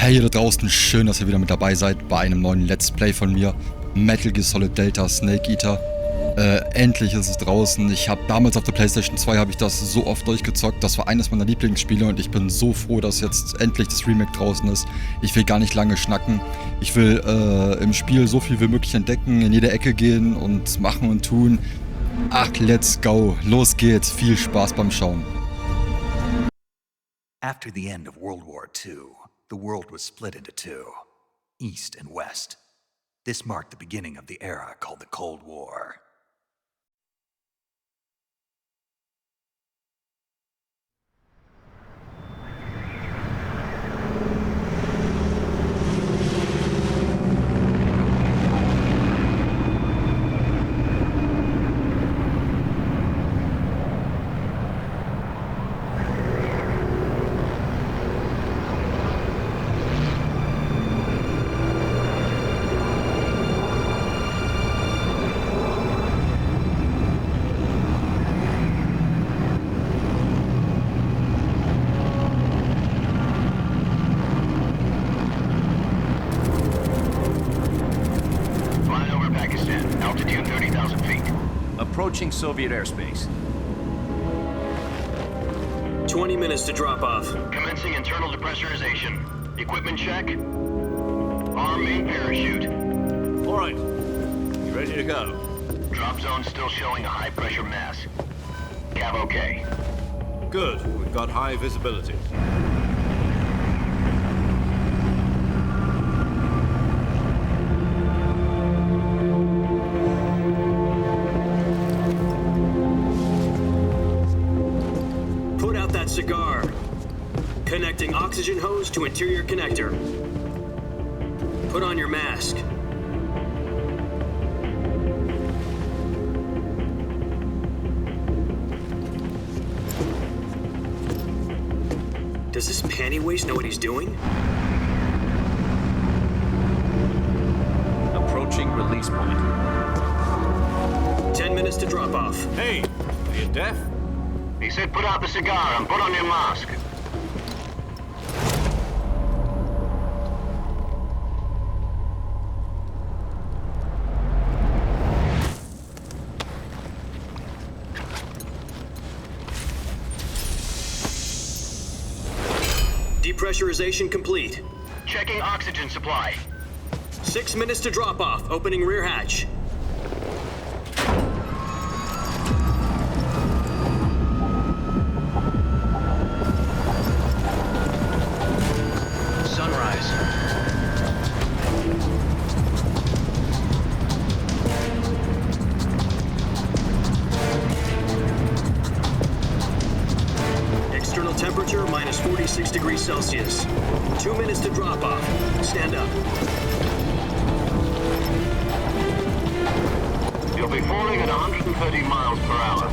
Hey ihr da draußen, schön, dass ihr wieder mit dabei seid bei einem neuen Let's Play von mir. Metal Gear Solid Delta Snake Eater. Endlich ist es draußen. Ich habe damals auf der PlayStation 2 habe ich das so oft durchgezockt. Das war eines meiner Lieblingsspiele und ich bin so froh, dass jetzt endlich das Remake draußen ist. Ich will gar nicht lange schnacken. Ich will im Spiel so viel wie möglich entdecken, in jede Ecke gehen und machen und tun. Ach, let's go. Los geht's. Viel Spaß beim Schauen. After the end of World War II, the world was split into two, East and West. This marked the beginning of the era called the Cold War. Approaching Soviet airspace. 20 minutes to drop off. Commencing internal depressurization. Equipment check. Arm main parachute. All right. You ready to go? Drop zone still showing a high pressure mass. Cav okay. Good. We've got high visibility. Cigar. Connecting oxygen hose to interior connector. Put on your mask. Does this panty waste know what he's doing? Approaching release point. 10 minutes to drop off. Hey, are you deaf? He said put out the cigar and put on your mask. Depressurization complete. Checking oxygen supply. 6 minutes to drop off. Opening rear hatch. Temperature minus 46 degrees Celsius. 2 minutes to drop off. Stand up. You'll be falling at 130 miles per hour.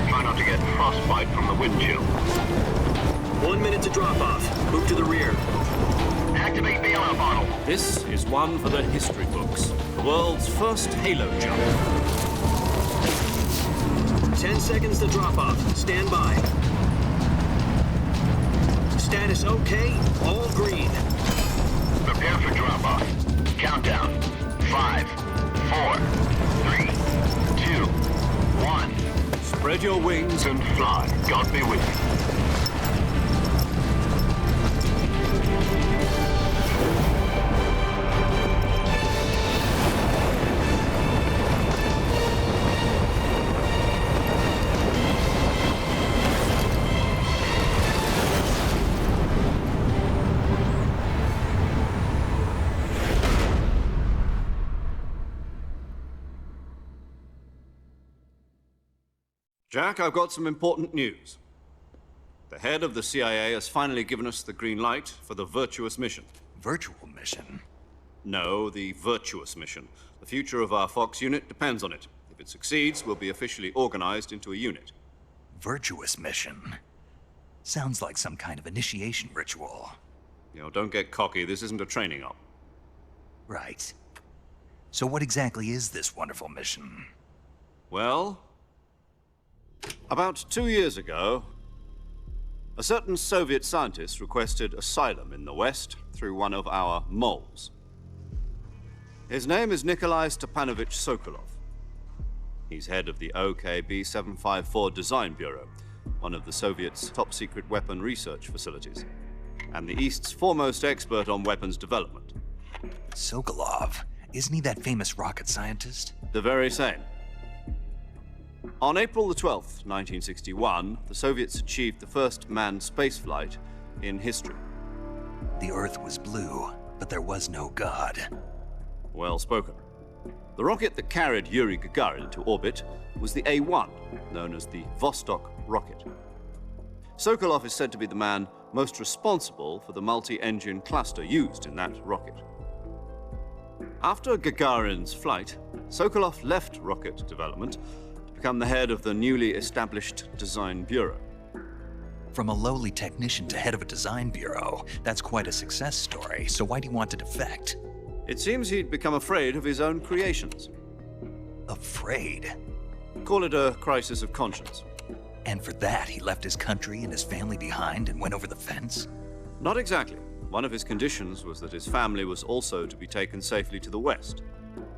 Try not to get frostbite from the wind chill. 1 minute to drop off. Move to the rear. Activate the alarm bottle. This is one for the history books. The world's first halo jump. 10 seconds to drop off. Stand by. Status okay, all green. Prepare for drop-off. Countdown. 5, 4, 3, 2, 1. Spread your wings And fly. God be with you. Jack, I've got some important news. The head of the CIA has finally given us the green light for the virtuous mission. Virtual mission? No, the virtuous mission. The future of our Fox unit depends on it. If it succeeds, we'll be officially organized into a unit. Virtuous mission? Sounds like some kind of initiation ritual. You know, don't get cocky. This isn't a training op. Right. So what exactly is this wonderful mission? Well, about 2 years ago, A certain Soviet scientist requested asylum in the West through one of our moles. His name is Nikolai Stepanovich Sokolov. He's head of the OKB-754 Design Bureau, one of the Soviets' top-secret weapon research facilities, and the East's foremost expert on weapons development. Sokolov, isn't he that famous rocket scientist? The very same. On April the 12th, 1961, the Soviets achieved the first manned spaceflight in history. The Earth was blue, but there was no God. Well spoken. The rocket that carried Yuri Gagarin to orbit was the A-1, known as the Vostok rocket. Sokolov is said to be the man most responsible for the multi-engine cluster used in that rocket. After Gagarin's flight, Sokolov left rocket development to become the head of the newly established Design Bureau. From a lowly technician to head of a design bureau, that's quite a success story, so why'd he want to defect? It seems he'd become afraid of his own creations. Afraid? Call it a crisis of conscience. And for that, he left his country and his family behind and went over the fence? Not exactly. One of his conditions was that his family was also to be taken safely to the West.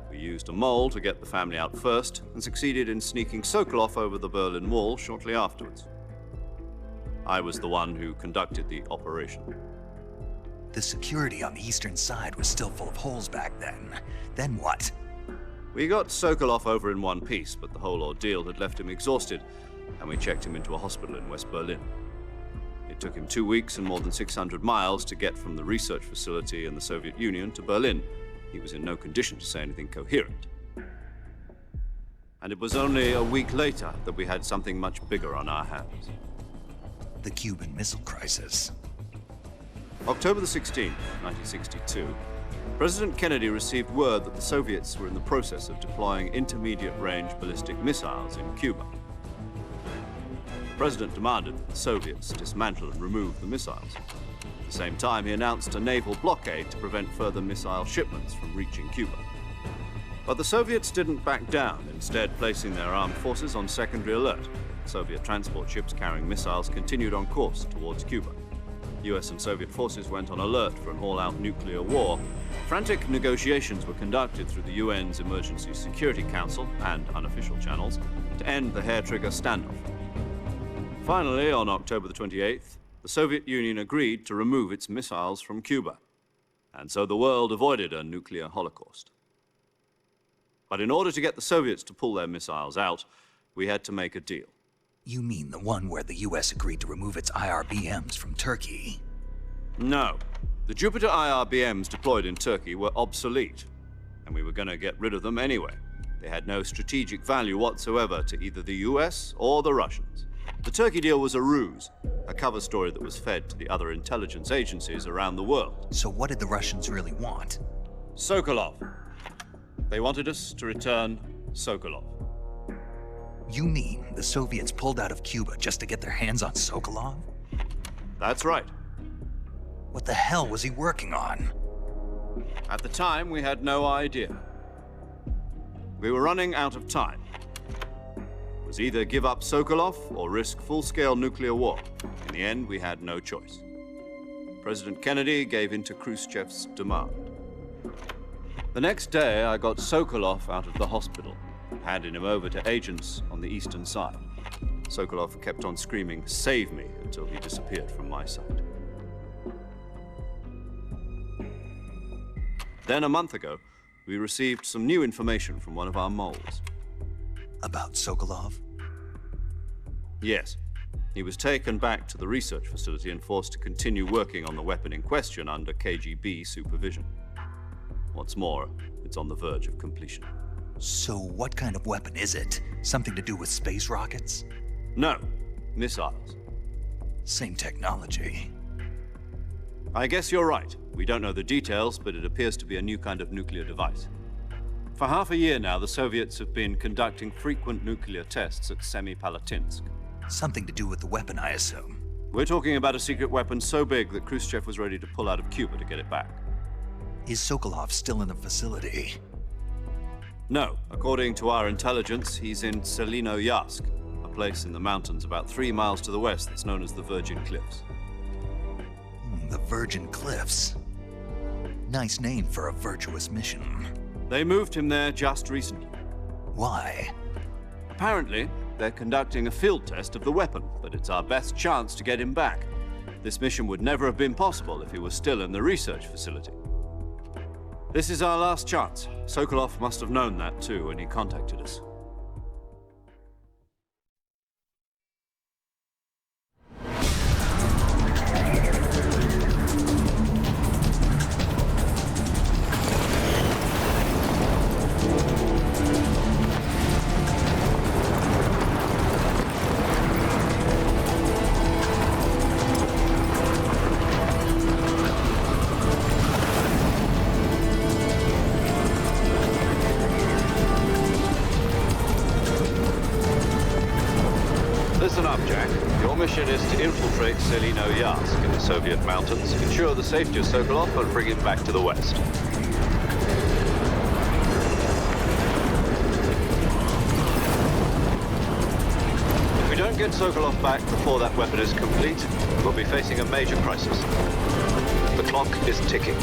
We used a mole to get the family out first and succeeded in sneaking Sokolov over the Berlin Wall shortly afterwards. I was the one who conducted the operation. The security on the eastern side was still full of holes back then. Then what? We got Sokolov over in one piece, but the whole ordeal had left him exhausted, and we checked him into a hospital in West Berlin. It took him 2 weeks and more than 600 miles to get from the research facility in the Soviet Union to Berlin. He was in no condition to say anything coherent. And it was only a week later that we had something much bigger on our hands. The Cuban Missile Crisis. October the 16th, 1962, President Kennedy received word that the Soviets were in the process of deploying intermediate-range ballistic missiles in Cuba. The President demanded that the Soviets dismantle and remove the missiles. At the same time, he announced a naval blockade to prevent further missile shipments from reaching Cuba. But the Soviets didn't back down, instead placing their armed forces on secondary alert. Soviet transport ships carrying missiles continued on course towards Cuba. US and Soviet forces went on alert for an all-out nuclear war. Frantic negotiations were conducted through the UN's Emergency Security Council and unofficial channels to end the hair-trigger standoff. Finally, on October the 28th, the Soviet Union agreed to remove its missiles from Cuba, and so the world avoided a nuclear holocaust. But in order to get the Soviets to pull their missiles out, we had to make a deal. You mean the one where the US agreed to remove its IRBMs from Turkey? No. The Jupiter IRBMs deployed in Turkey were obsolete, and we were going to get rid of them anyway. They had no strategic value whatsoever to either the US or the Russians. The Turkey deal was a ruse, a cover story that was fed to the other intelligence agencies around the world. So what did the Russians really want? Sokolov. They wanted us to return Sokolov. You mean the Soviets pulled out of Cuba just to get their hands on Sokolov? That's right. What the hell was he working on? At the time, we had no idea. We were running out of time. It was either give up Sokolov or risk full-scale nuclear war. In the end, we had no choice. President Kennedy gave in to Khrushchev's demand. The next day, I got Sokolov out of the hospital, handing him over to agents on the eastern side. Sokolov kept on screaming, "Save me," until he disappeared from my sight. Then a month ago, we received some new information from one of our moles. About Sokolov? Yes. He was taken back to the research facility and forced to continue working on the weapon in question under KGB supervision. What's more, it's on the verge of completion. So what kind of weapon is it? Something to do with space rockets? No, missiles. Same technology. I guess you're right. We don't know the details, but it appears to be a new kind of nuclear device. For half a year now, the Soviets have been conducting frequent nuclear tests at Semipalatinsk. Something to do with the weapon, I assume. We're talking about a secret weapon so big that Khrushchev was ready to pull out of Cuba to get it back. Is Sokolov still in the facility? No. According to our intelligence, he's in Selinoyarsk, a place in the mountains about 3 miles to the west that's known as the Virgin Cliffs. The Virgin Cliffs. Nice name for a virtuous mission. They moved him there just recently. Why? Apparently, they're conducting a field test of the weapon, but it's our best chance to get him back. This mission would never have been possible if he was still in the research facility. This is our last chance. Sokolov must have known that too when he contacted us. Listen up, Jack. Your mission is to infiltrate Selino-Yarsk in the Soviet mountains, ensure the safety of Sokolov, and bring him back to the west. If we don't get Sokolov back before that weapon is complete, we'll be facing a major crisis. The clock is ticking.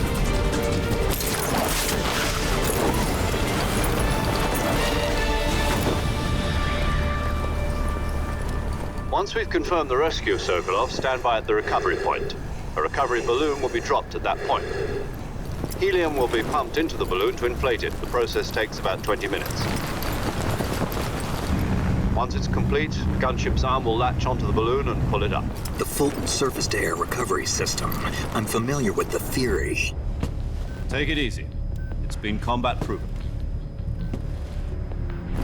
Once we've confirmed the rescue of Sokolov, stand by at the recovery point. A recovery balloon will be dropped at that point. Helium will be pumped into the balloon to inflate it. The process takes about 20 minutes. Once it's complete, the gunship's arm will latch onto the balloon and pull it up. The Fulton surface-to-air recovery system. I'm familiar with the theory. Take it easy. It's been combat-proven.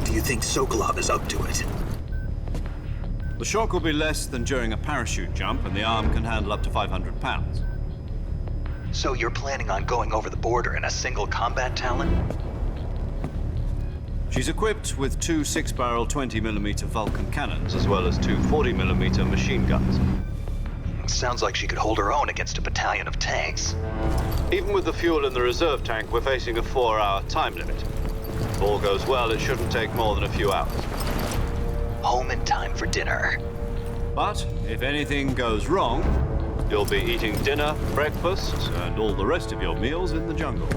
Do you think Sokolov is up to it? The shock will be less than during a parachute jump, and the arm can handle up to 500 pounds. So you're planning on going over the border in a single combat Talon? She's equipped with 2 6-barrel 20mm Vulcan cannons, as well as 2 40mm machine guns. Sounds like she could hold her own against a battalion of tanks. Even with the fuel in the reserve tank, we're facing a 4-hour time limit. If all goes well, it shouldn't take more than a few hours. Home in time for dinner. But if anything goes wrong, you'll be eating dinner, breakfast, and all the rest of your meals in the jungle.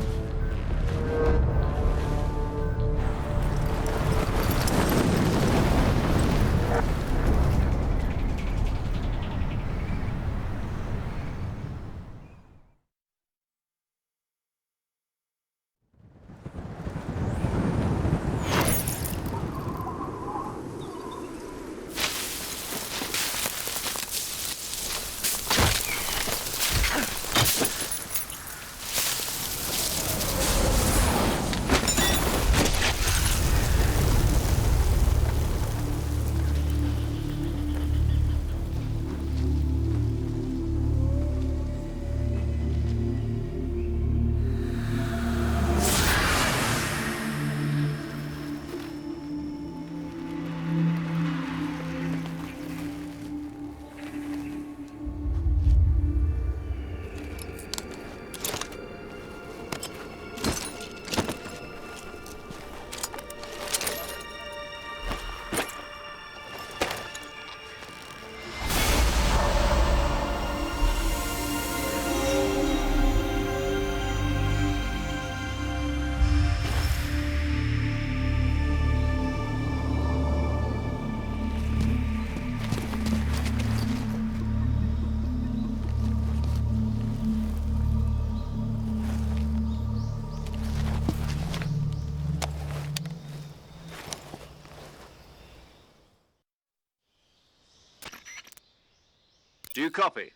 Do you copy?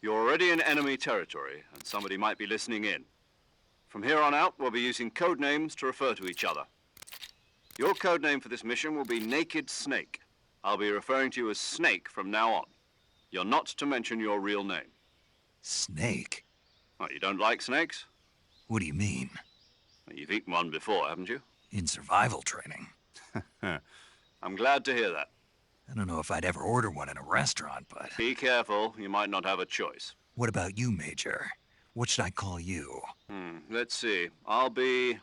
You're already in enemy territory, and somebody might be listening in. From here on out, we'll be using code names to refer to each other. Your code name for this mission will be Naked Snake. I'll be referring to you as Snake from now on. You're not to mention your real name. Snake? Oh, you don't like snakes? What do you mean? Well, you've eaten one before, haven't you? In survival training. I'm glad to hear that. I don't know if I'd ever order one in a restaurant, but... Be careful, you might not have a choice. What about you, Major? What should I call you? Let's see. I'll be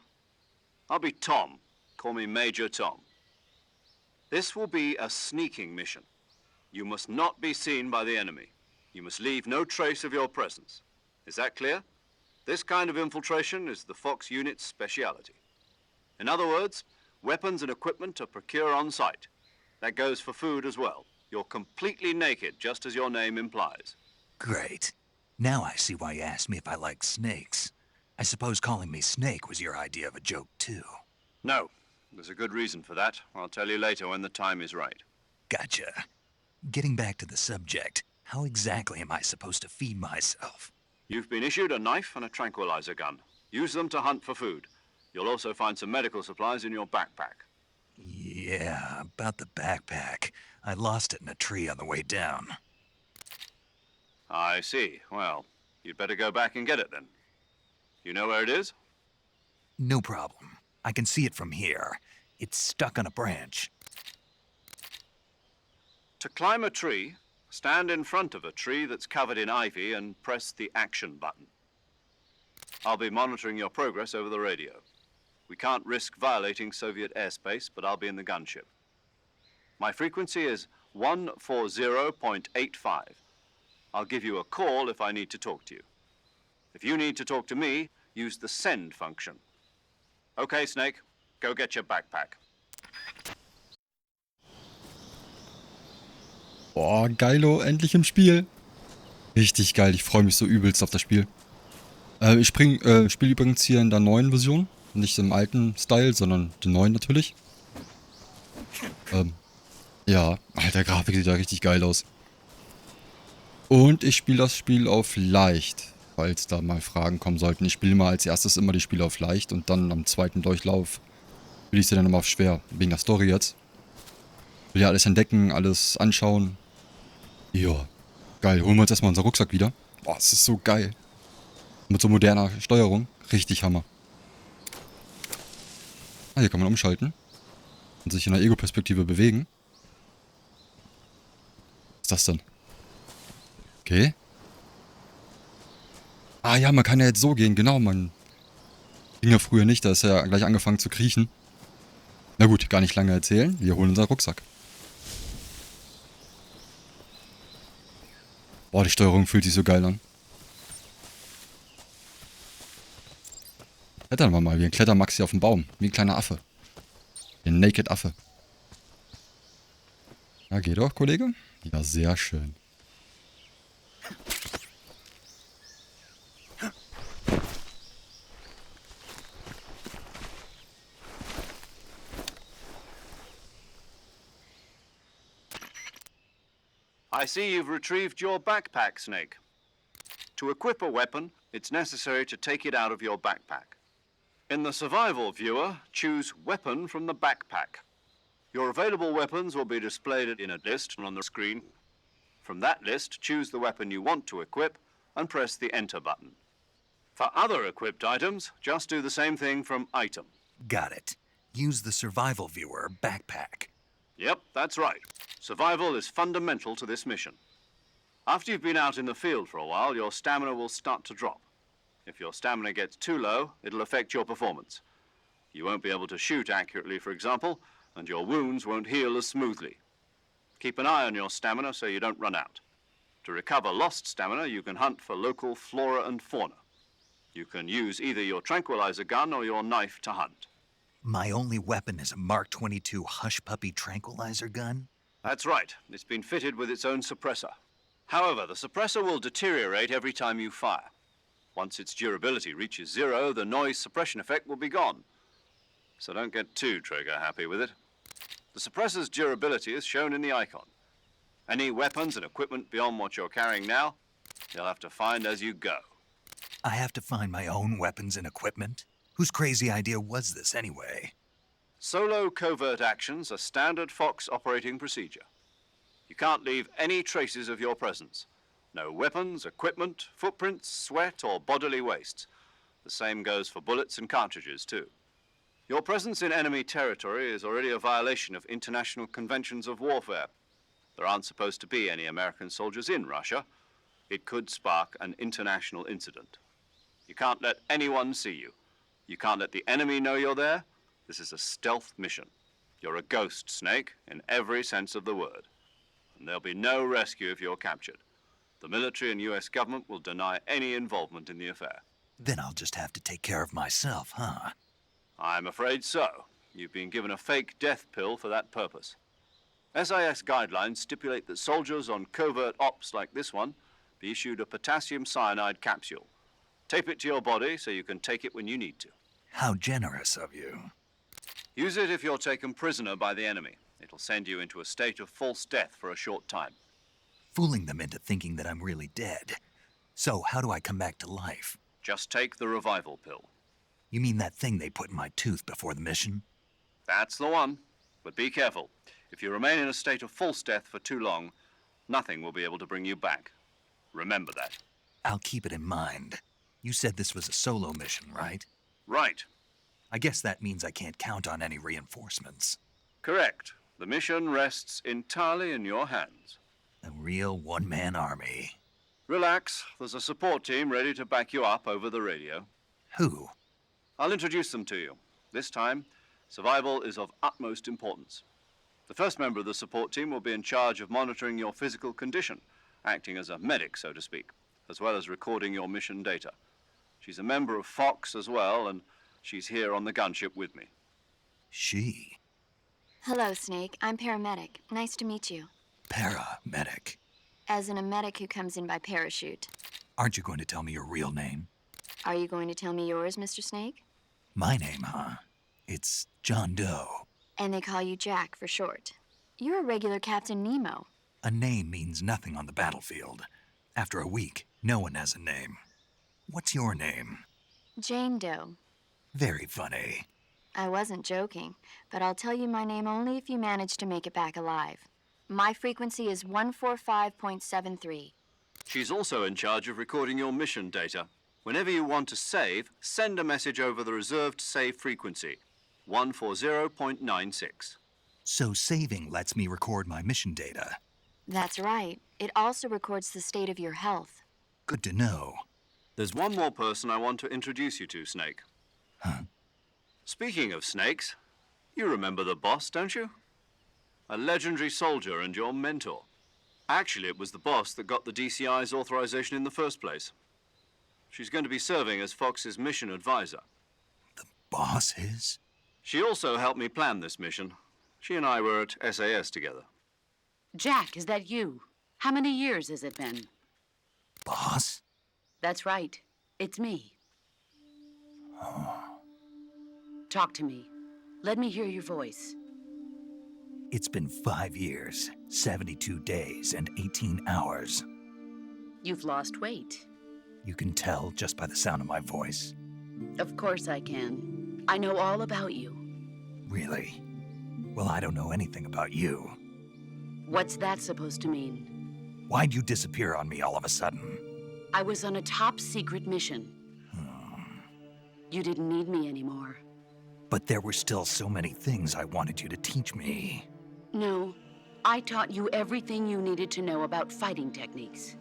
Tom. Call me Major Tom. This will be a sneaking mission. You must not be seen by the enemy. You must leave no trace of your presence. Is that clear? This kind of infiltration is the Fox unit's speciality. In other words, weapons and equipment are procured on site. That goes for food as well. You're completely naked, just as your name implies. Great. Now I see why you asked me if I like snakes. I suppose calling me Snake was your idea of a joke, too. No, there's a good reason for that. I'll tell you later when the time is right. Gotcha. Getting back to the subject, how exactly am I supposed to feed myself? You've been issued a knife and a tranquilizer gun. Use them to hunt for food. You'll also find some medical supplies in your backpack. Yeah, about the backpack. I lost it in a tree on the way down. I see. Well, you'd better go back and get it then. You know where it is? No problem. I can see it from here. It's stuck on a branch. To climb a tree, stand in front of a tree that's covered in ivy and press the action button. I'll be monitoring your progress over the radio. We can't risk violating Soviet airspace, but I'll be in the gunship. My frequency is 140.85. I'll give you a call if I need to talk to you. If you need to talk to me, use the send function. Okay, Snake, go get your backpack. Boah, geilo, endlich im Spiel. Richtig geil, ich freue mich so übelst auf das Spiel. Ich spiele übrigens hier in der neuen Version. Nicht im alten Style, sondern den neuen natürlich. Ja, alter, Grafik sieht ja richtig geil aus. Und ich spiele das Spiel auf leicht, falls da mal Fragen kommen sollten. Ich spiele mal als erstes immer die Spiele auf leicht und dann am zweiten Durchlauf spiele ich sie dann immer auf schwer. Wegen der Story jetzt. Will ja alles entdecken, alles anschauen. Ja, geil. Holen wir uns erstmal unseren Rucksack wieder. Boah, das ist so geil. Mit so moderner Steuerung. Richtig Hammer. Ah, hier kann man umschalten. Und sich in der Ego-Perspektive bewegen. Was ist das denn? Okay. Ah ja, man kann ja jetzt so gehen. Genau, man ging ja früher nicht. Da ist ja gleich angefangen zu kriechen. Na gut, gar nicht lange erzählen. Wir holen unseren Rucksack. Boah, die Steuerung fühlt sich so geil an. Klettern wir mal, wie ein Klettermaxi auf dem Baum. Wie ein kleiner Affe. Ein Naked Affe. Na, geht doch, Kollege? Ja, sehr schön. I see you've retrieved your backpack, Snake. To equip a weapon, it's necessary to take it out of your backpack. In the survival viewer, choose Weapon from the backpack. Your available weapons will be displayed in a list on the screen. From that list, choose the weapon you want to equip and press the Enter button. For other equipped items, just do the same thing from Item. Got it. Use the survival viewer backpack. Yep, that's right. Survival is fundamental to this mission. After you've been out in the field for a while, your stamina will start to drop. If your stamina gets too low, it'll affect your performance. You won't be able to shoot accurately, for example, and your wounds won't heal as smoothly. Keep an eye on your stamina so you don't run out. To recover lost stamina, you can hunt for local flora and fauna. You can use either your tranquilizer gun or your knife to hunt. My only weapon is a Mark 22 Hush Puppy tranquilizer gun? That's right. It's been fitted with its own suppressor. However, the suppressor will deteriorate every time you fire. Once its durability reaches 0, the noise suppression effect will be gone. So don't get too trigger happy with it. The suppressor's durability is shown in the icon. Any weapons and equipment beyond what you're carrying now, you'll have to find as you go. I have to find my own weapons and equipment? Whose crazy idea was this anyway? Solo covert actions are standard Fox operating procedure. You can't leave any traces of your presence. No weapons, equipment, footprints, sweat, or bodily wastes. The same goes for bullets and cartridges, too. Your presence in enemy territory is already a violation of international conventions of warfare. There aren't supposed to be any American soldiers in Russia. It could spark an international incident. You can't let anyone see you. You can't let the enemy know you're there. This is a stealth mission. You're a ghost, Snake, in every sense of the word. And there'll be no rescue if you're captured. The military and US government will deny any involvement in the affair. Then I'll just have to take care of myself, huh? I'm afraid so. You've been given a fake death pill for that purpose. SIS guidelines stipulate that soldiers on covert ops like this one be issued a potassium cyanide capsule. Tape it to your body so you can take it when you need to. How generous of you. Use it if you're taken prisoner by the enemy. It'll send you into a state of false death for a short time. Fooling them into thinking that I'm really dead. So how do I come back to life? Just take the revival pill. You mean that thing they put in my tooth before the mission? That's the one. But be careful. If you remain in a state of false death for too long, nothing will be able to bring you back. Remember that. I'll keep it in mind. You said this was a solo mission, right? Right. I guess that means I can't count on any reinforcements. Correct. The mission rests entirely in your hands. A real one-man army. Relax. There's a support team ready to back you up over the radio. Who? I'll introduce them to you. This time, survival is of utmost importance. The first member of the support team will be in charge of monitoring your physical condition, acting as a medic, so to speak, as well as recording your mission data. She's a member of Fox as well, and she's here on the gunship with me. She? Hello, Snake. I'm paramedic. Nice to meet you. Paramedic. As in a medic who comes in by parachute. Aren't you going to tell me your real name? Are you going to tell me yours, Mr. Snake? My name, huh? It's John Doe. And they call you Jack for short. You're a regular Captain Nemo. A name means nothing on the battlefield. After a week, no one has a name. What's your name? Jane Doe. Very funny. I wasn't joking, but I'll tell you my name only if you manage to make it back alive. My frequency is 145.73. She's also in charge of recording your mission data. Whenever you want to save, send a message over the reserved save frequency, 140.96. So saving lets me record my mission data. That's right. It also records the state of your health. Good to know. There's one more person I want to introduce you to, Snake. Huh? Speaking of snakes, you remember the boss, don't you? A legendary soldier and your mentor. Actually, it was the boss that got the DCI's authorization in the first place. She's going to be serving as Fox's mission advisor. The boss is? She also helped me plan this mission. She and I were at SAS together. Jack, is that you? How many years has it been? Boss? That's right. It's me. Oh. Talk to me. Let me hear your voice. It's been 5 years, 72 days, and 18 hours. You've lost weight. You can tell just by the sound of my voice. Of course I can. I know all about you. Really? Well, I don't know anything about you. What's that supposed to mean? Why'd you disappear on me all of a sudden? I was on a top-secret mission. You didn't need me anymore. But there were still so many things I wanted you to teach me. No, I taught you everything you needed to know about fighting techniques.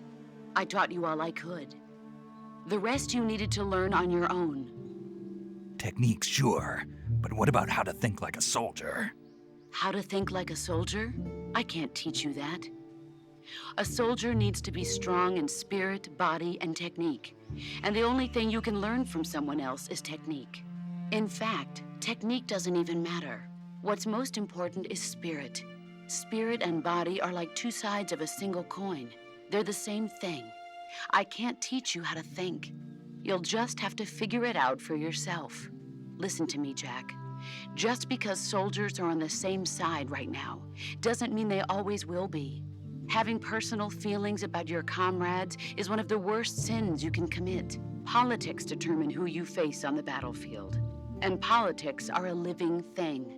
I taught you all I could. The rest you needed to learn on your own. Techniques, sure. But what about how to think like a soldier? How to think like a soldier? I can't teach you that. A soldier needs to be strong in spirit, body, and technique. And the only thing you can learn from someone else is technique. In fact, technique doesn't even matter. What's most important is spirit. Spirit and body are like two sides of a single coin. They're the same thing. I can't teach you how to think. You'll just have to figure it out for yourself. Listen to me, Jack. Just because soldiers are on the same side right now doesn't mean they always will be. Having personal feelings about your comrades is one of the worst sins you can commit. Politics determine who you face on the battlefield. And politics are a living thing.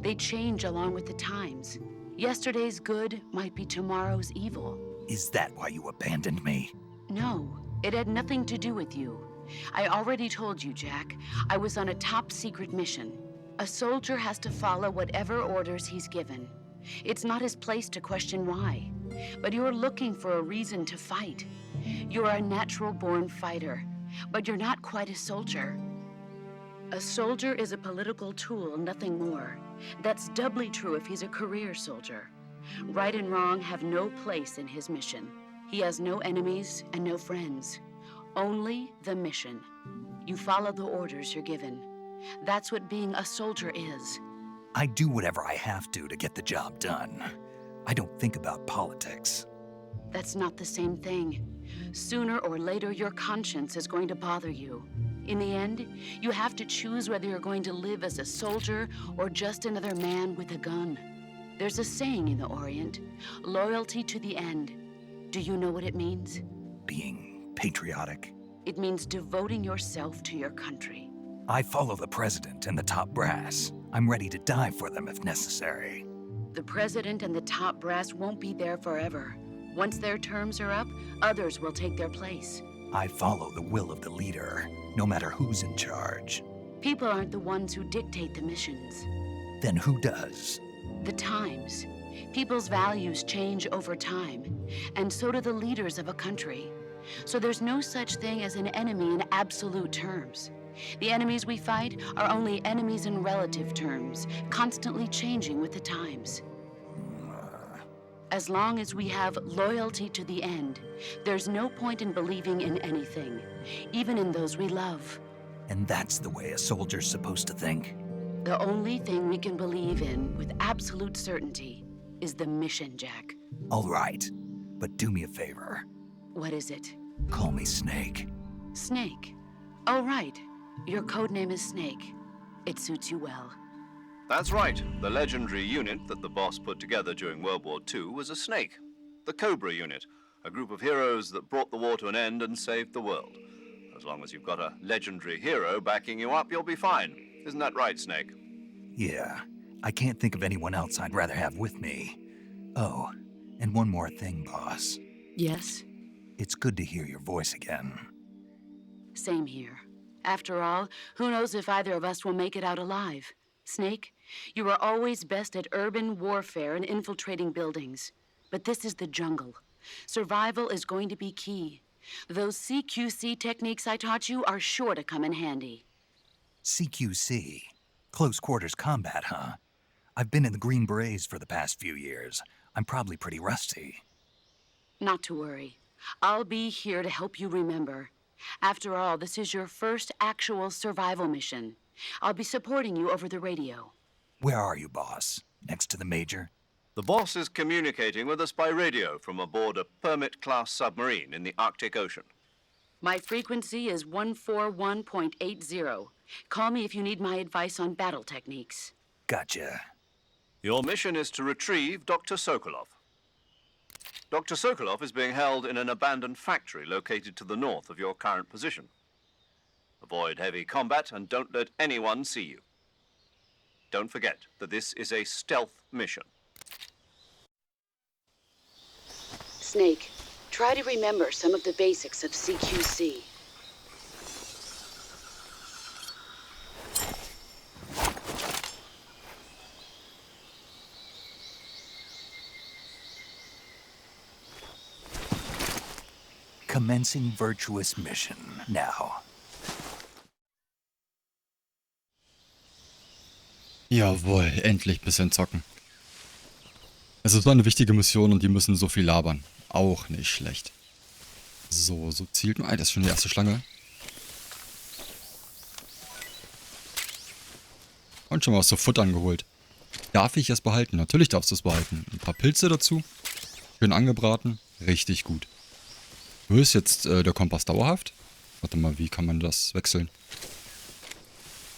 They change along with the times. Yesterday's good might be tomorrow's evil. Is that why you abandoned me? No, it had nothing to do with you. I already told you, Jack. I was on a top-secret mission. A soldier has to follow whatever orders he's given. It's not his place to question why. But you're looking for a reason to fight. You're a natural-born fighter, but you're not quite a soldier. A soldier is a political tool, nothing more. That's doubly true if he's a career soldier. Right and wrong have no place in his mission. He has no enemies and no friends. Only the mission. You follow the orders you're given. That's what being a soldier is. I do whatever I have to get the job done. I don't think about politics. That's not the same thing. Sooner or later, your conscience is going to bother you. In the end, you have to choose whether you're going to live as a soldier or just another man with a gun. There's a saying in the Orient, loyalty to the end. Do you know what it means? Being patriotic. It means devoting yourself to your country. I follow the president and the top brass. I'm ready to die for them if necessary. The president and the top brass won't be there forever. Once their terms are up, others will take their place. I follow the will of the leader, no matter who's in charge. People aren't the ones who dictate the missions. Then who does? The times. People's values change over time, and so do the leaders of a country. So there's no such thing as an enemy in absolute terms. The enemies we fight are only enemies in relative terms, constantly changing with the times. As long as we have loyalty to the end, there's no point in believing in anything, even in those we love. And that's the way a soldier's supposed to think? The only thing we can believe in with absolute certainty is the mission, Jack. All right, but do me a favor. What is it? Call me Snake. Snake. Oh, right. Your codename is Snake. It suits you well. That's right. The legendary unit that the boss put together during World War II was a snake. The Cobra unit, a group of heroes that brought the war to an end and saved the world. As long as you've got a legendary hero backing you up, you'll be fine. Isn't that right, Snake? Yeah, I can't think of anyone else I'd rather have with me. Oh, and one more thing, boss. Yes? It's good to hear your voice again. Same here. After all, who knows if either of us will make it out alive? Snake, you are always best at urban warfare and infiltrating buildings. But this is the jungle. Survival is going to be key. Those CQC techniques I taught you are sure to come in handy. CQC? Close quarters combat, huh? I've been in the Green Berets for the past few years. I'm probably pretty rusty. Not to worry. I'll be here to help you remember. After all, this is your first actual survival mission. I'll be supporting you over the radio. Where are you, boss? Next to the major? The boss is communicating with us by radio from aboard a Permit-class submarine in the Arctic Ocean. My frequency is 141.80. Call me if you need my advice on battle techniques. Gotcha. Your mission is to retrieve Dr. Sokolov. Dr. Sokolov is being held in an abandoned factory located to the north of your current position. Avoid heavy combat and don't let anyone see you. Don't forget that this is a stealth mission. Snake, try to remember some of the basics of CQC. Commencing virtuous mission now. Jawohl, endlich bisschen zocken. Es ist so eine wichtige Mission und die müssen so viel labern. Auch nicht schlecht. So zielt man. Das ist schon die erste Schlange. Und schon mal was zu futtern geholt. Darf ich es behalten? Natürlich darfst du es behalten. Ein paar Pilze dazu. Schön angebraten. Richtig gut. Wo ist jetzt der Kompass dauerhaft? Warte mal, wie kann man das wechseln?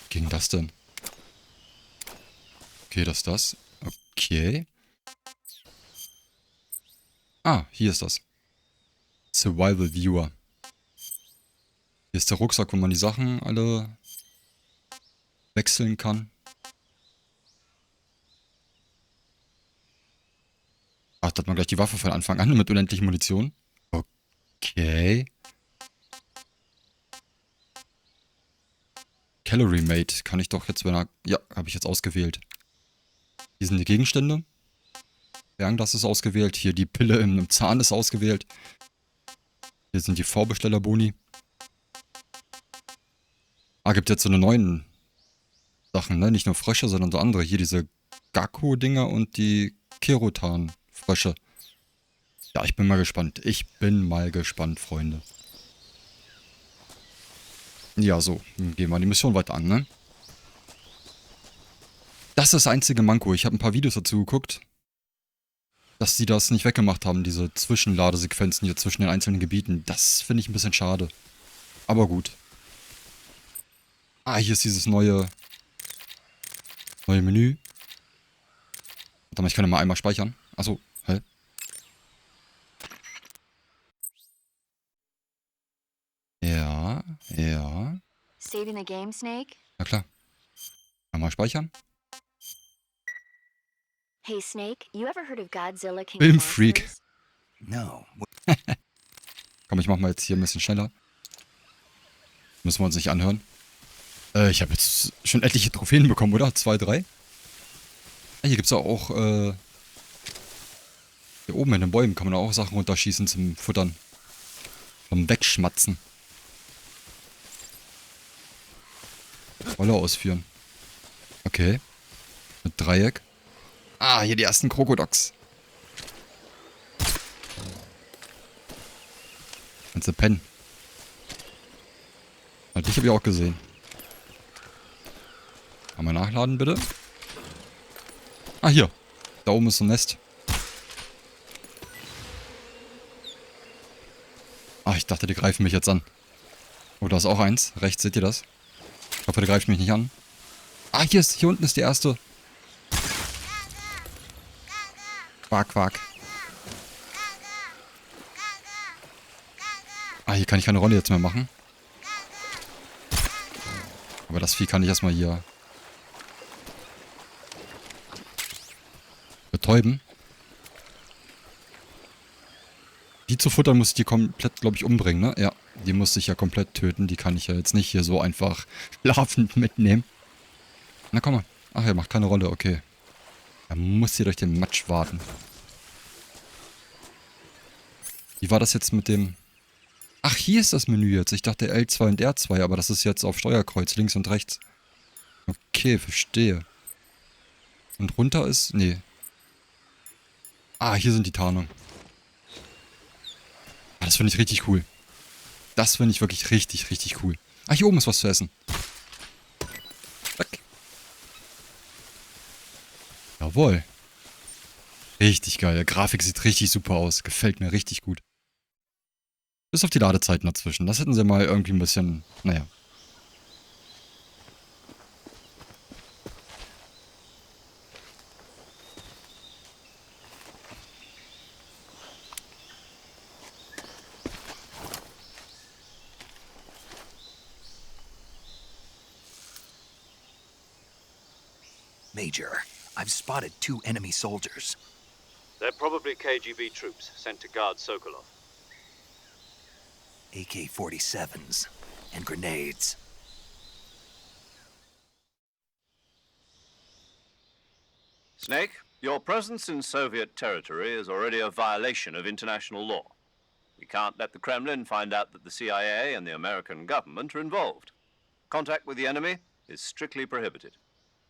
Wie ging das denn? Okay, das ist das. Okay. Ah, hier ist das. Survival Viewer. Hier ist der Rucksack, wo man die Sachen alle wechseln kann. Ach, da hat man gleich die Waffe von Anfang an mit unendlichen Munition. Okay. Calorie Mate kann ich doch jetzt, wenn er... Ja, habe ich jetzt ausgewählt. Hier sind die Gegenstände. Fernglas ist ausgewählt. Hier die Pille im Zahn ist ausgewählt. Hier sind die Vorbestellerboni. Ah, gibt jetzt so einen neuen Sachen, ne? Nicht nur Frösche, sondern so andere. Hier diese Gakko-Dinger und die Kerotan-Frösche. Ja, ich bin mal gespannt. Ich bin mal gespannt, Freunde. Ja, so. Dann gehen wir die Mission weiter an, ne? Das ist das einzige Manko. Ich habe ein paar Videos dazu geguckt, dass die das nicht weggemacht haben, diese Zwischenladesequenzen hier zwischen den einzelnen Gebieten. Das finde ich ein bisschen schade. Aber gut. Ah, hier ist dieses neue Menü. Warte mal, ich kann ja mal einmal speichern. Achso, hä? Ja, ja. Saving the game, Snake? Na klar. Einmal speichern. Hey, Snake, you ever heard of Godzilla King of Filmfreak. Monsters? No. Komm, ich mach mal jetzt hier ein bisschen schneller. Müssen wir uns nicht anhören. Ich habe jetzt schon etliche Trophäen bekommen, oder? 2, 3. Ah, hier gibt's auch, hier oben in den Bäumen kann man auch Sachen runterschießen zum Futtern. Zum Wegschmatzen. Rolle ausführen. Okay. Mit Dreieck. Ah, hier die ersten Krokodoks. Kannst du pennen. Ah, dich habe ich auch gesehen. Einmal nachladen, bitte. Ah, hier. Da oben ist so ein Nest. Ah, ich dachte, die greifen mich jetzt an. Oh, da ist auch eins. Rechts, seht ihr das? Ich hoffe, der greift mich nicht an. Ah, hier unten ist die erste. Quack, quack. Ah, hier kann ich keine Rolle jetzt mehr machen. Aber das Vieh kann ich erstmal hier betäuben. Die zu futtern muss ich die komplett, glaube ich, umbringen, ne? Ja, die muss ich ja komplett töten. Die kann ich ja jetzt nicht hier so einfach schlafend mitnehmen. Na komm mal. Ach, er macht keine Rolle, okay. Er muss hier durch den Matsch warten. Wie war das jetzt mit dem... Ach, hier ist das Menü jetzt. Ich dachte L2 und R2, aber das ist jetzt auf Steuerkreuz, links und rechts. Okay, verstehe. Und runter ist... Nee. Ah, hier sind die Tarnungen. Ah, das finde ich richtig cool. Das finde ich wirklich richtig, richtig cool. Ah, hier oben ist was zu essen. Zack. Jawohl. Richtig geil. Die Grafik sieht richtig super aus. Gefällt mir richtig gut. Bis auf die Ladezeiten dazwischen. Das hätten sie mal irgendwie ein bisschen... Naja. Major, I've spotted 2 enemy soldiers. They're probably KGB troops sent to guard Sokolov. AK-47s and grenades. Snake, your presence in Soviet territory is already a violation of international law. We can't let the Kremlin find out that the CIA and the American government are involved. Contact with the enemy is strictly prohibited.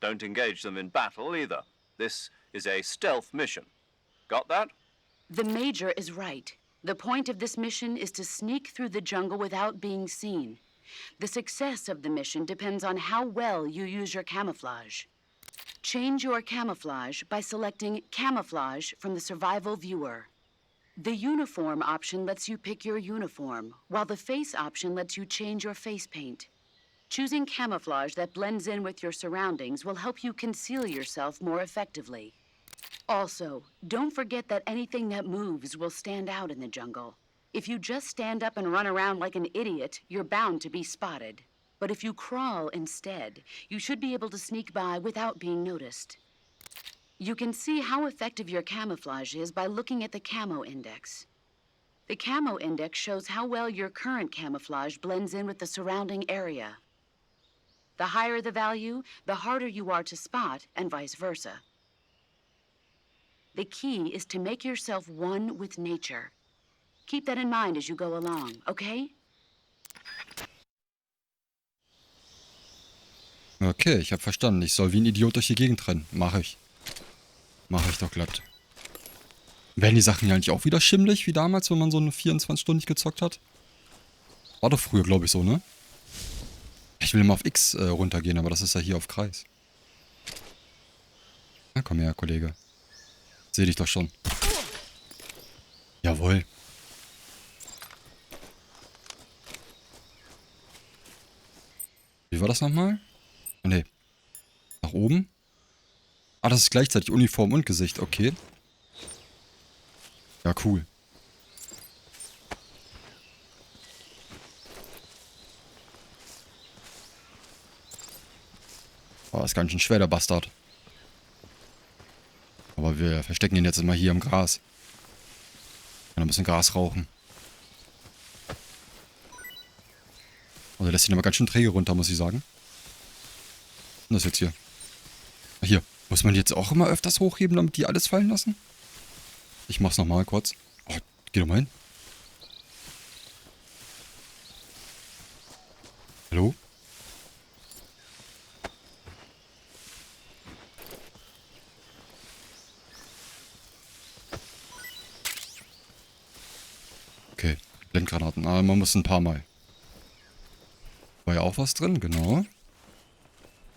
Don't engage them in battle either. This is a stealth mission. Got that? The Major is right. The point of this mission is to sneak through the jungle without being seen. The success of the mission depends on how well you use your camouflage. Change your camouflage by selecting Camouflage from the Survival Viewer. The Uniform option lets you pick your uniform, while the Face option lets you change your face paint. Choosing camouflage that blends in with your surroundings will help you conceal yourself more effectively. Also, don't forget that anything that moves will stand out in the jungle. If you just stand up and run around like an idiot, you're bound to be spotted. But if you crawl instead, you should be able to sneak by without being noticed. You can see how effective your camouflage is by looking at the Camo Index. The Camo Index shows how well your current camouflage blends in with the surrounding area. The higher the value, the harder you are to spot, and vice versa. The key is to make yourself one with nature. Keep that in mind as you go along, okay? Okay, ich habe verstanden. Ich soll wie ein Idiot durch die Gegend rennen. Mache ich. Mache ich doch glatt. Werden die Sachen ja eigentlich auch wieder schimmlig, wie damals, wenn man so eine 24 Stunden nicht gezockt hat? War doch früher, glaube ich, so, ne? Ich will immer auf X runtergehen, aber das ist ja hier auf Kreis. Na komm her, Kollege. Seh dich doch schon. Jawohl. Wie war das nochmal? Oh, ne. Nach oben? Ah, das ist gleichzeitig Uniform und Gesicht. Okay. Ja, cool. Oh, ist ganz schön schwer, der Bastard. Aber wir verstecken ihn jetzt immer hier im Gras. Kann ein bisschen Gras rauchen. Oh, der lässt ihn aber ganz schön träge runter, muss ich sagen. Was ist das jetzt hier? Ah, hier. Muss man die jetzt auch immer öfters hochheben, damit die alles fallen lassen? Ich mach's nochmal kurz. Oh, geh doch mal hin. Hallo? Okay, Blendgranaten. Aber man muss ein paar Mal. War ja auch was drin, genau.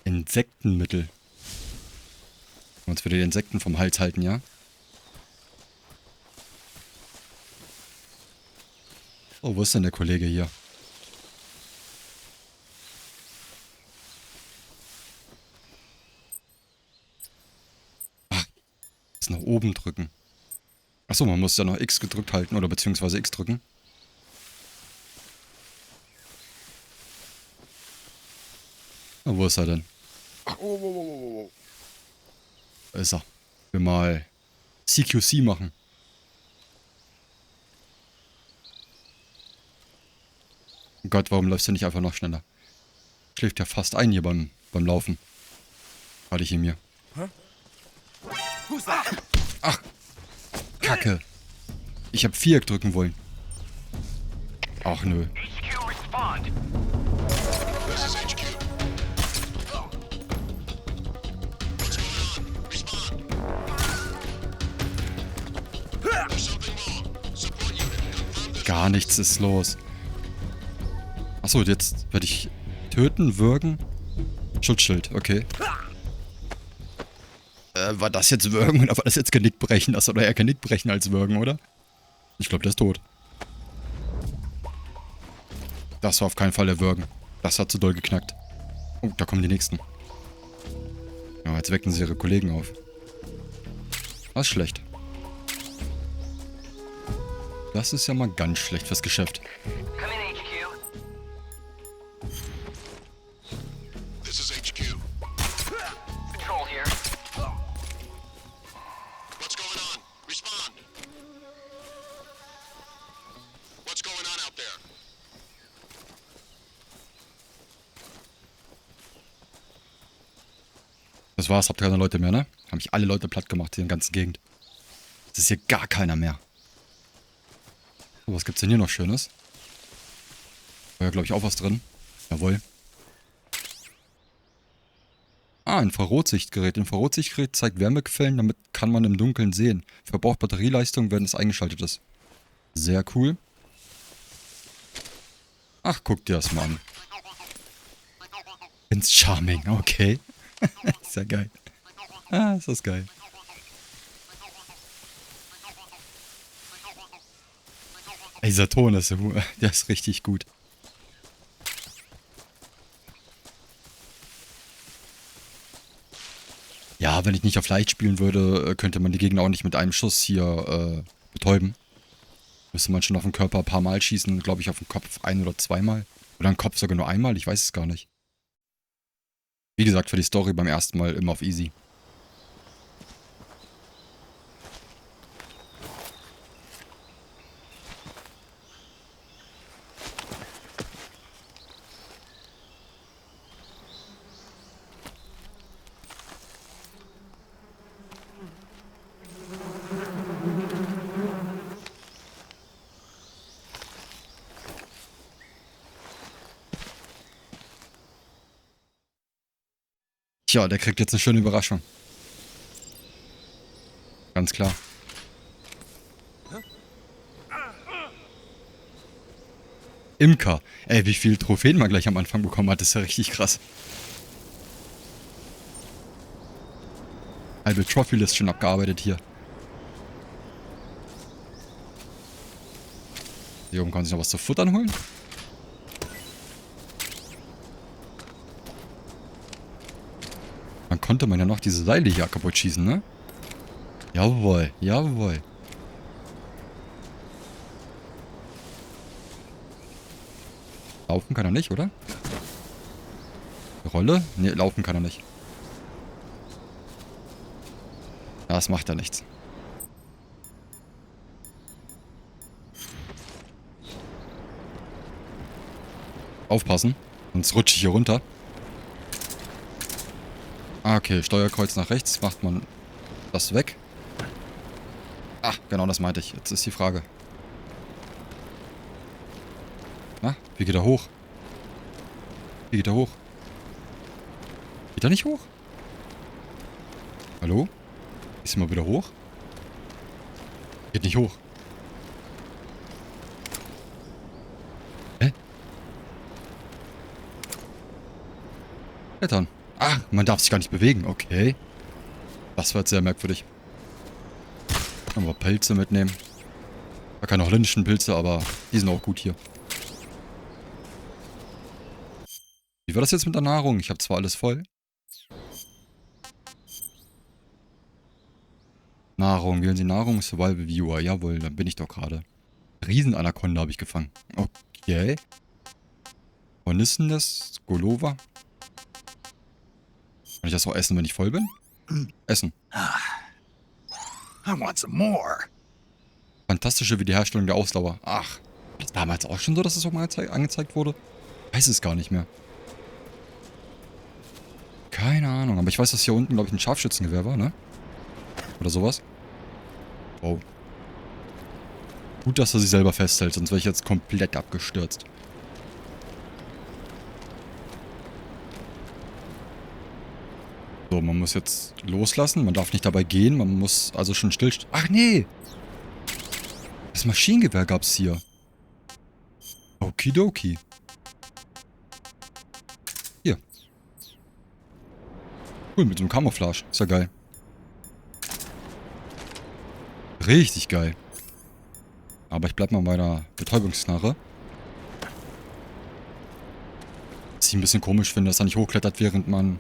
Insektenmittel. Uns wieder die Insekten vom Hals halten, ja? Oh, wo ist denn der Kollege hier? Ah, jetzt nach oben drücken. Achso, man muss ja noch X gedrückt halten oder beziehungsweise X drücken. Oh, wo ist er denn? Ach, oh. Da ist er. Wir mal CQC machen. Gott, warum läufst du nicht einfach noch schneller? Schläft ja fast ein hier beim Laufen. Warte ich in mir. Ach, Kacke. Ich hab Viereck drücken wollen. Ach nö. Gar nichts ist los. Achso, jetzt werde ich töten, würgen. Schutzschild, okay. War das jetzt würgen oder war das jetzt Genickbrechen? Das oder eher Genickbrechen als würgen, oder? Ich glaube, der ist tot. Das war auf keinen Fall der Würgen. Das hat zu doll geknackt. Oh, da kommen die nächsten. Ja, jetzt wecken sie ihre Kollegen auf. Das ist schlecht. Das ist ja mal ganz schlecht fürs Geschäft. Come in, HQ. This is HQ. Patrol here. What's going on? Respond. What's going on out there? Das war's, habt ihr keine Leute mehr, ne? Haben mich alle Leute platt gemacht hier in der ganzen Gegend. Es ist hier gar keiner mehr. Oh, was gibt's denn hier noch Schönes? War ja, glaube ich, auch was drin. Jawohl. Ah, Infrarotsichtgerät. Infrarotsichtgerät zeigt Wärmequellen, damit kann man im Dunkeln sehen. Verbraucht Batterieleistung, wenn es eingeschaltet ist. Sehr cool. Ach, guck dir das mal an. Prince Charming, okay. Sehr geil. Ah, ist das geil. Ey, dieser Ton ist, der ist richtig gut. Ja, wenn ich nicht auf leicht spielen würde, könnte man die Gegner auch nicht mit einem Schuss hier betäuben. Müsste man schon auf den Körper ein paar Mal schießen, glaube ich auf den Kopf ein- oder zweimal. Oder den Kopf sogar nur einmal, ich weiß es gar nicht. Wie gesagt, für die Story beim ersten Mal immer auf easy. Tja, der kriegt jetzt eine schöne Überraschung. Ganz klar. Imker. Ey, wie viele Trophäen man gleich am Anfang bekommen hat, ist ja richtig krass. Halbe Trophy-List schon abgearbeitet hier. Hier oben kann sich noch was zu futtern holen. Dann konnte man ja noch diese Seile hier kaputt schießen, ne? Jawohl, jawohl. Laufen kann er nicht, oder? Rolle? Ne, laufen kann er nicht. Das macht ja nichts. Aufpassen, sonst rutsche ich hier runter. Ah, okay, Steuerkreuz nach rechts, macht man das weg. Ah, genau das meinte ich. Jetzt ist die Frage. Na, wie geht er hoch? Wie geht er hoch? Geht er nicht hoch? Hallo? Ist er mal wieder hoch? Geht nicht hoch. Hä? Klettern. Ach, man darf sich gar nicht bewegen. Okay. Das war jetzt sehr merkwürdig. Aber Pilze mitnehmen. Da kann auch Linchenpilze, aber die sind auch gut hier. Wie war das jetzt mit der Nahrung? Ich habe zwar alles voll. Nahrung. Wählen Sie Nahrung, Survival Viewer. Jawohl, dann bin ich doch gerade. Riesenanaconda habe ich gefangen. Okay. Hornissendes, Golova. Kann ich das auch essen, wenn ich voll bin? Essen. I want some more. Fantastische Wiederherstellung der Ausdauer. Ach, war das damals auch schon so, dass es auch mal angezeigt wurde? Weiß es gar nicht mehr. Keine Ahnung, aber ich weiß, dass hier unten, glaube ich, ein Scharfschützengewehr war, ne? Oder sowas. Wow. Gut, dass er sich selber festhält, sonst wäre ich jetzt komplett abgestürzt. So, man muss jetzt loslassen, man darf nicht dabei gehen, man muss also schon stillstehen. Ach nee! Das Maschinengewehr gab's hier. Okidoki. Hier. Cool, mit so einem Camouflage. Ist ja geil. Richtig geil. Aber ich bleib mal bei der Betäubungsknarre. Was ich ein bisschen komisch finde, dass er nicht hochklettert, während man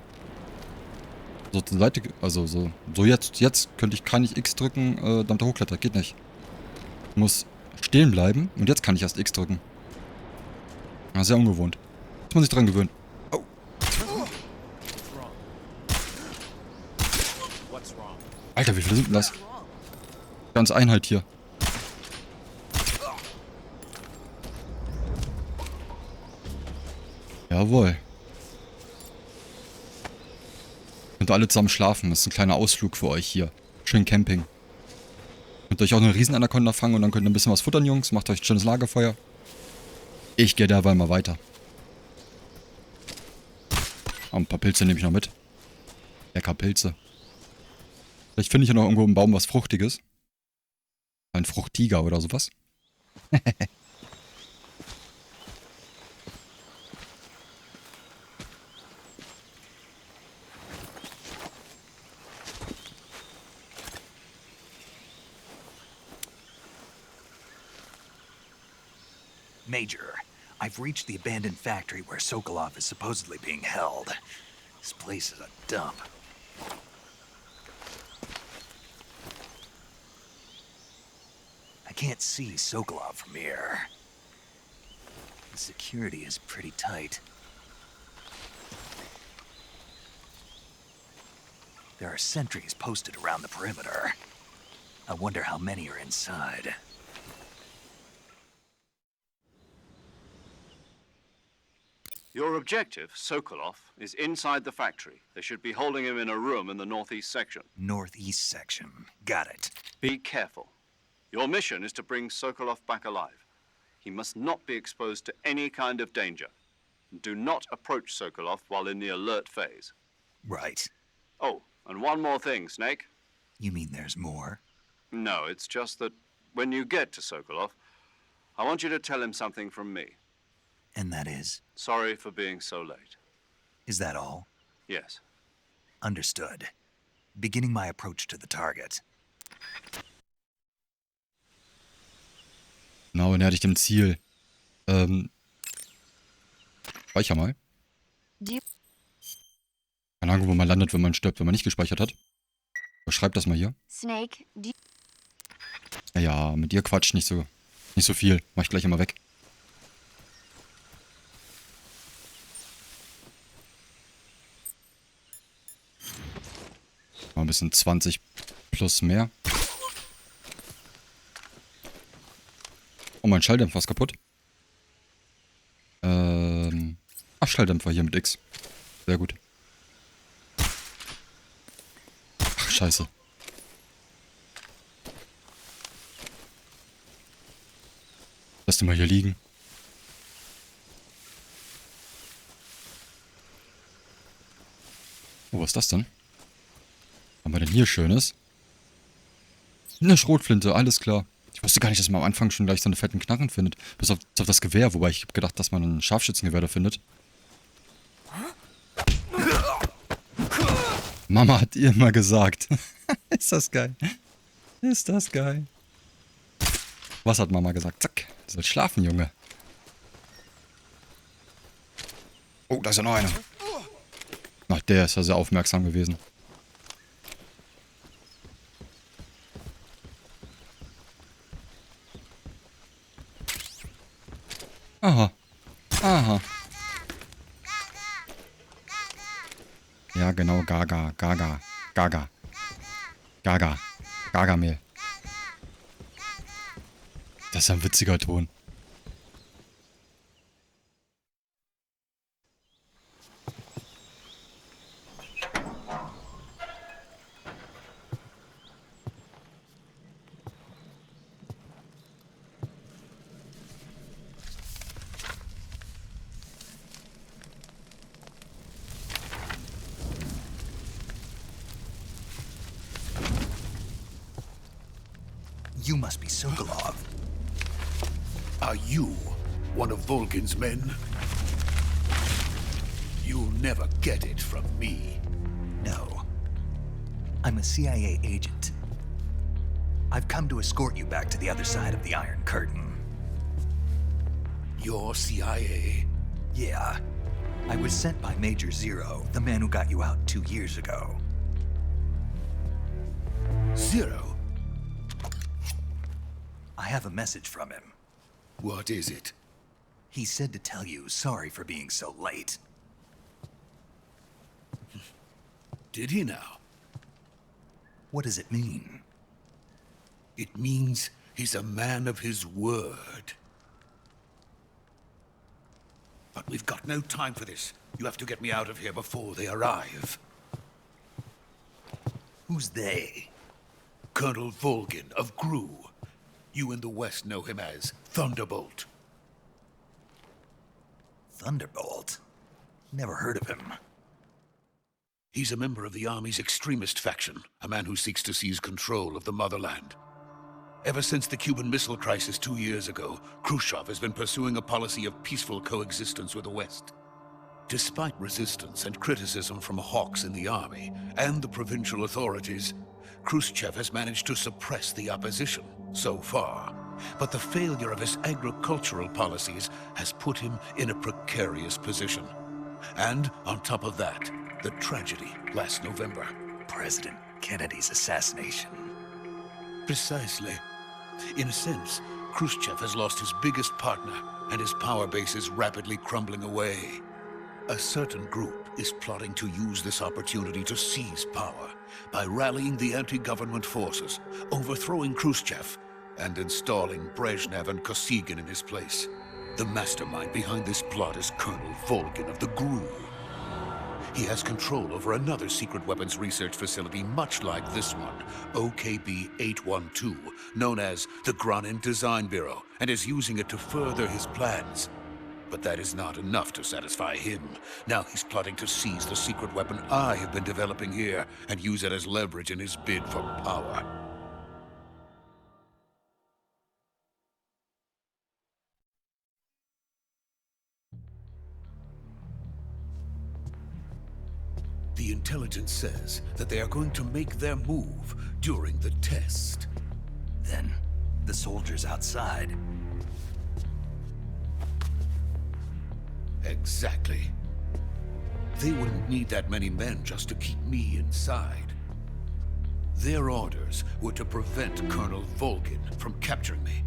so zur Seite, also so jetzt kann ich X drücken, damit er hochklettert. Geht nicht. Ich muss stehen bleiben und jetzt kann ich erst X drücken. Ja, sehr ungewohnt. Muss man sich dran gewöhnen. Oh. Alter, wie viele sind denn das? Ganz Einheit hier. Jawohl. Könnt ihr alle zusammen schlafen. Das ist ein kleiner Ausflug für euch hier. Schön Camping. Könnt ihr euch auch eine Riesenanaconda fangen und dann könnt ihr ein bisschen was futtern, Jungs. Macht euch ein schönes Lagerfeuer. Ich gehe derweil mal weiter. Oh, ein paar Pilze nehme ich noch mit. Lecker Pilze. Vielleicht finde ich ja noch irgendwo im Baum was Fruchtiges. Ein Fruchtiger oder sowas. Major, I've reached the abandoned factory where Sokolov is supposedly being held. This place is a dump. I can't see Sokolov from here. The security is pretty tight. There are sentries posted around the perimeter. I wonder how many are inside. Your objective, Sokolov, is inside the factory. They should be holding him in a room in the northeast section. Northeast section. Got it. Be careful. Your mission is to bring Sokolov back alive. He must not be exposed to any kind of danger. Do not approach Sokolov while in the alert phase. Right. Oh, and one more thing, Snake. You mean there's more? No, it's just that when you get to Sokolov, I want you to tell him something from me. And that is? Sorry for being so late. Is that all? Yes. Understood. Beginning my approach to the target. Genau, näher dich dem Ziel. Speicher mal. Keine Ahnung, wo man landet, wenn man stirbt, wenn man nicht gespeichert hat. Beschreib das mal hier. Snake, Ja, mit dir Quatsch, nicht so viel. Mach ich gleich immer weg. Mal ein bisschen 20 plus mehr. Oh, mein Schalldämpfer ist kaputt. Ach, Schalldämpfer hier mit X. Sehr gut. Ach, scheiße. Lass den mal hier liegen. Oh, was ist das denn? Was haben wir denn hier Schönes? Eine Schrotflinte, alles klar. Ich wusste gar nicht, dass man am Anfang schon gleich so eine fetten Knarren findet. Bis auf das Gewehr, wobei ich habe gedacht, dass man ein Scharfschützengewehr da findet. Mama hat ihr immer gesagt. Ist das geil. Ist das geil. Was hat Mama gesagt? Zack. Du sollst schlafen, Junge. Oh, da ist ja noch einer. Ach, der ist ja sehr aufmerksam gewesen. Aha. Aha. Ja, genau, Gaga. Gaga. Gaga. Gaga. Gargamel. Das ist ein witziger Ton. You must be Sokolov. Are you one of Volgin's men? You'll never get it from me. No. I'm a CIA agent. I've come to escort you back to the other side of the Iron Curtain. You're CIA? Yeah. I was sent by Major Zero, the man who got you out 2 years ago. Zero? I have a message from him. What is it? He said to tell you sorry for being so late. Did he now? What does it mean? It means he's a man of his word. But we've got no time for this. You have to get me out of here before they arrive. Who's they? Colonel Volgin of GRU. You in the West know him as Thunderbolt. Thunderbolt? Never heard of him. He's a member of the Army's extremist faction, a man who seeks to seize control of the motherland. Ever since the Cuban Missile Crisis 2 years ago, Khrushchev has been pursuing a policy of peaceful coexistence with the West. Despite resistance and criticism from hawks in the army and the provincial authorities, Khrushchev has managed to suppress the opposition so far. But the failure of his agricultural policies has put him in a precarious position. And on top of that, the tragedy last November. President Kennedy's assassination. Precisely. In a sense, Khrushchev has lost his biggest partner, and his power base is rapidly crumbling away. A certain group is plotting to use this opportunity to seize power by rallying the anti-government forces, overthrowing Khrushchev, and installing Brezhnev and Kosygin in his place. The mastermind behind this plot is Colonel Volgin of the GRU. He has control over another secret weapons research facility much like this one, OKB-812, known as the Granin Design Bureau, and is using it to further his plans. But that is not enough to satisfy him. Now he's plotting to seize the secret weapon I have been developing here and use it as leverage in his bid for power. The intelligence says that they are going to make their move during the test. Then, the soldiers outside. Exactly. They wouldn't need that many men just to keep me inside. Their orders were to prevent Colonel Volgin from capturing me.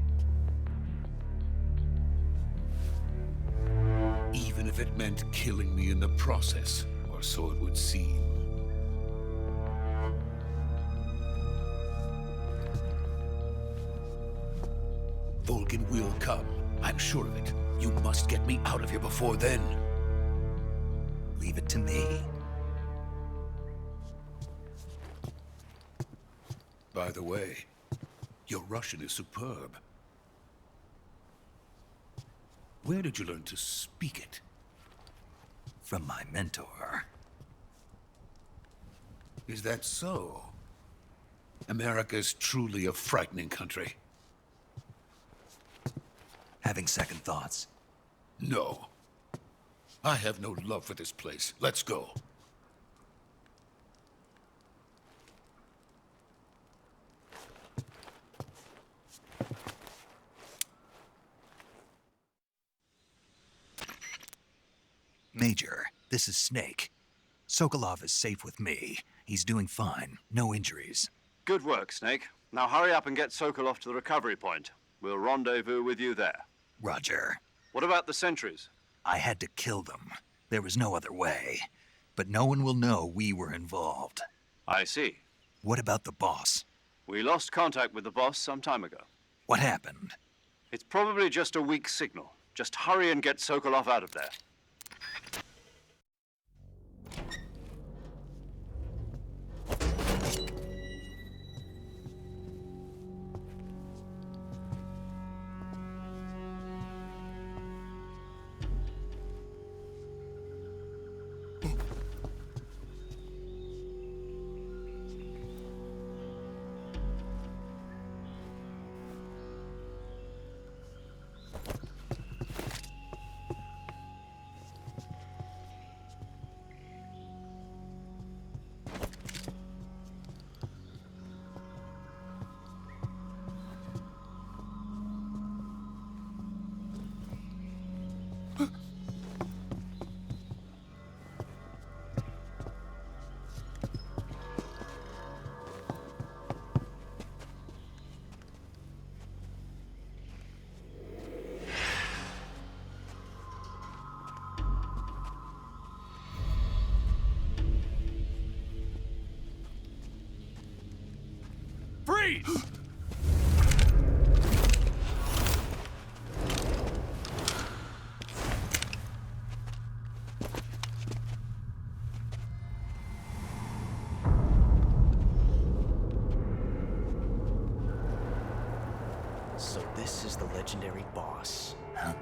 Even if it meant killing me in the process, or so it would seem. Volgin will come. I'm sure of it. You must get me out of here before then. Leave it to me. By the way, your Russian is superb. Where did you learn to speak it? From my mentor. Is that so? America is truly a frightening country. Having second thoughts? No. I have no love for this place. Let's go. Major, this is Snake. Sokolov is safe with me. He's doing fine. No injuries. Good work, Snake. Now hurry up and get Sokolov to the recovery point. We'll rendezvous with you there. Roger. What about the sentries? I had to kill them. There was no other way. But no one will know we were involved. I see. What about the boss? We lost contact with the boss some time ago. What happened? It's probably just a weak signal. Just hurry and get Sokolov out of there. Freeze! So this is the legendary boss. Huh?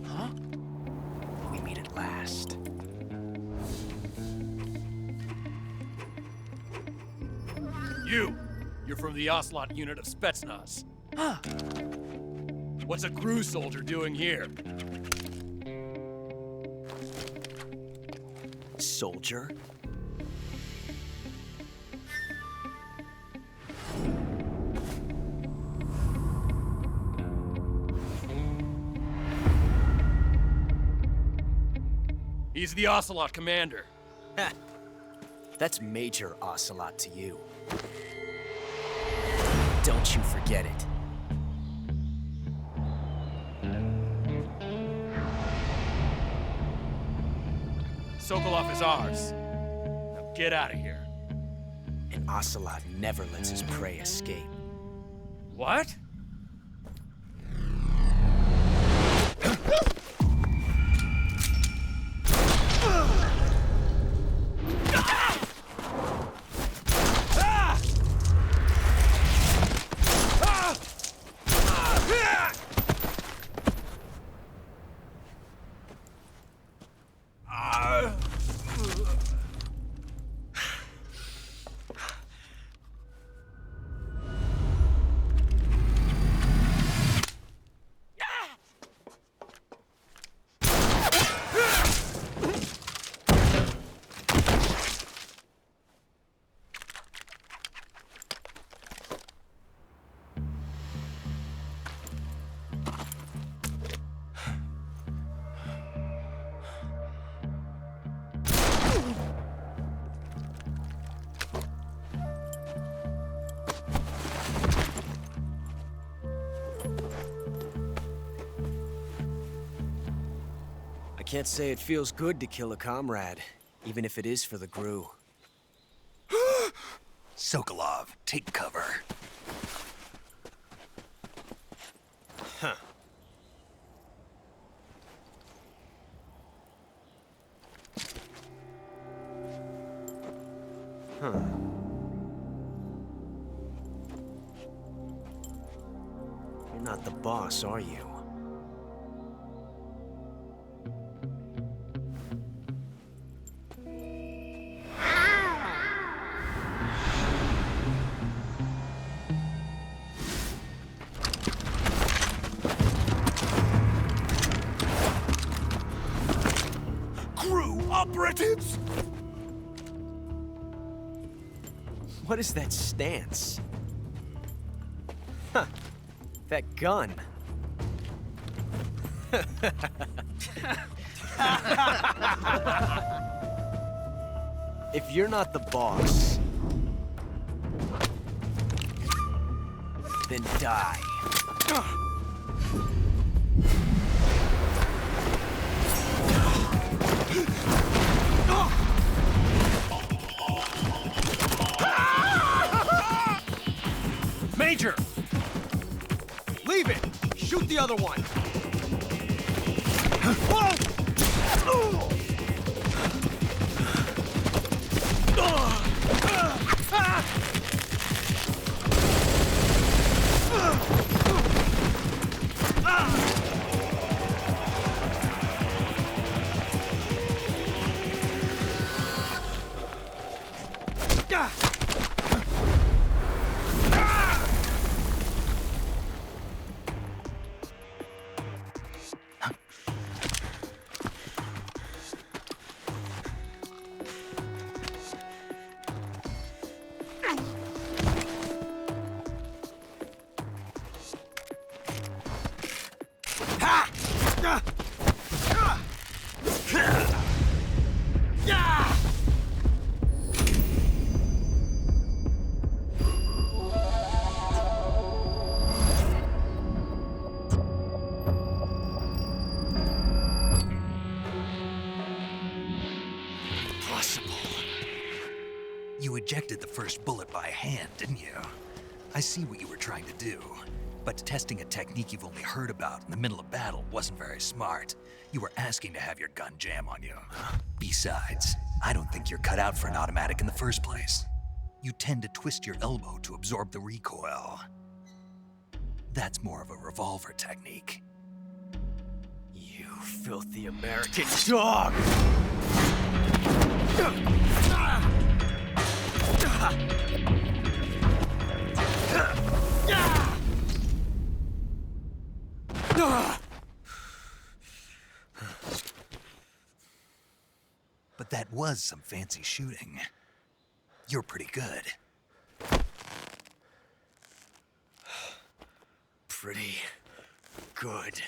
Huh? We meet at last. You're from the Ocelot unit of Spetsnaz. Huh. What's a crew soldier doing here? Soldier? He's the Ocelot commander. Ha! That's Major Ocelot to you. Don't you forget it. Sokolov is ours. Now get out of here. And Ocelot never lets his prey escape. What? Can't say it feels good to kill a comrade, even if it is for the GRU. Sokolov, take cover. Huh. Huh. You're not the boss, are you? Operatives? What is that stance? Huh. That gun. If you're not the boss, then die. Major! Leave it! Shoot the other one! You ejected the first bullet by hand, didn't you? I see what you were trying to do. But testing a technique you've only heard about in the middle of battle wasn't very smart. You were asking to have your gun jam on you. Besides, I don't think you're cut out for an automatic in the first place. You tend to twist your elbow to absorb the recoil. That's more of a revolver technique. You filthy American dog! But that was some fancy shooting. You're pretty good. Pretty good.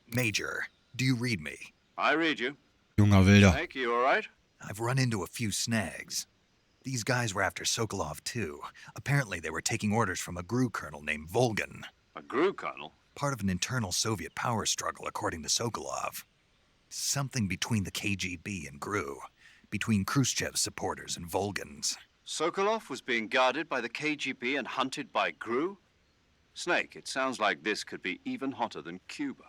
Major, do you read me? I read you. Junger Wilder. Snake, you all right? I've run into a few snags. These guys were after Sokolov too. Apparently they were taking orders from a GRU colonel named Volgan. A GRU colonel? Part of an internal Soviet power struggle, according to Sokolov. Something between the KGB and GRU. Between Khrushchev's supporters and Volgan's. Sokolov was being guarded by the KGB and hunted by GRU? Snake, it sounds like this could be even hotter than Cuba.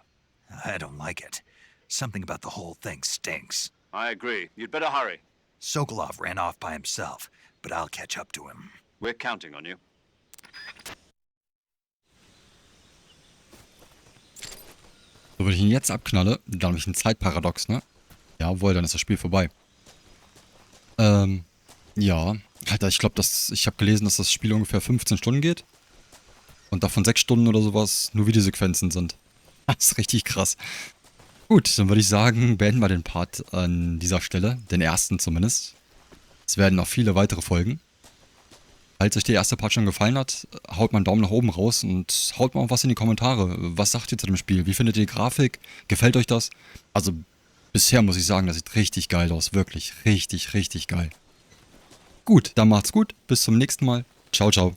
I don't like it. Something about the whole thing stinks. I agree. You'd better hurry. Sokolov ran off by himself, but I'll catch up to him. We're counting on you. So, wenn ich ihn jetzt abknalle, dann habe ich ein Zeitparadox, ne? Jawohl, dann ist das Spiel vorbei. Ja. Alter, ich glaube, ich habe gelesen, dass das Spiel ungefähr 15 Stunden geht. Und davon 6 Stunden oder sowas nur Videosequenzen sind. Das ist richtig krass. Gut, dann würde ich sagen, beenden wir den Part an dieser Stelle. Den ersten zumindest. Es werden noch viele weitere folgen. Falls euch der erste Part schon gefallen hat, haut mal einen Daumen nach oben raus und haut mal auch was in die Kommentare. Was sagt ihr zu dem Spiel? Wie findet ihr die Grafik? Gefällt euch das? Also bisher muss ich sagen, das sieht richtig geil aus. Wirklich richtig, richtig geil. Gut, dann macht's gut. Bis zum nächsten Mal. Ciao, ciao.